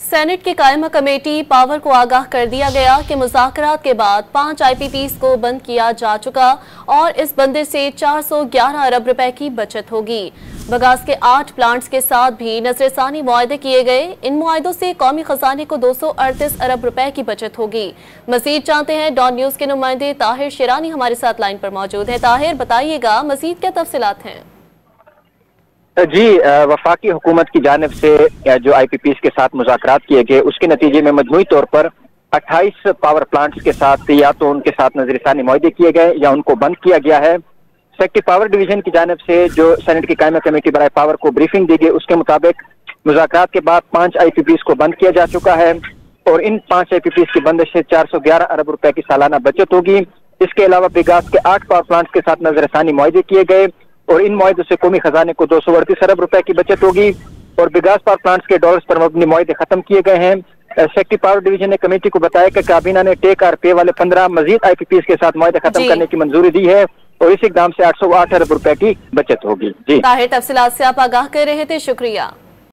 Senate की कायमा committee power को आगाह कर दिया गया कि मुज़ाकरात के बाद 5 IPPs को बंद किया जा चुका और इस बंदे से 411 अरब रुपए की बचत होगी। बगास के 8 प्लांट्स के साथ भी नजरसानी मुआहदे किए गए। इन मुआहदों से कौमी खजाने को 238 अरब रुपए की बचत होगी। मजीद जानते हैं डॉन न्यूज के नुमाइंदे ताहिर शिरानी हमारे साथ लाइन पर मौजूद है। ताहिर, बताइएगा मजीद क्या तफसीलात हैं? जी, वफाकी हुकूमत की जानिब से जो IPPs के साथ मुज़ाकरात किए गए उसके नतीजे में मजमूई तौर पर 28 पावर प्लांट्स के साथ या तो उनके साथ नजरसानी मुआहदे किए गए या उनको बंद किया गया है। सेक्रेटरी पावर डिवीजन की जानिब से जो सेनेट की कायमा कमेटी बराए पावर को ब्रीफिंग दी गई उसके मुताबिक मुज़ाकरात के बाद 5 IPPs को बंद किया जा चुका है और इन 5 IPPs की बंदिश से 411 अरब रुपए की सालाना बचत होगी। इसके अलावा बिगास के 8 पावर प्लांट्स के साथ नजरसानी मुआहदे किए गए और इन मुआहदों से कौमी खजाने को 238 अरब रुपए की बचत होगी और बिगास पावर प्लांट्स के डॉलर्स पर मबनी मुआहदे खत्म किए गए हैं। सेक्रेटरी पावर डिवीजन ने कमेटी को बताया कि काबीना ने टेक और पे वाले 15 मजीद IPPs के साथ मुआहदे खत्म करने की मंजूरी दी है और इस इकदाम से 808 अरब रुपए की बचत होगी। जी, ताहिर, तफसीलात से आप आगाह कर रहे थे, शुक्रिया।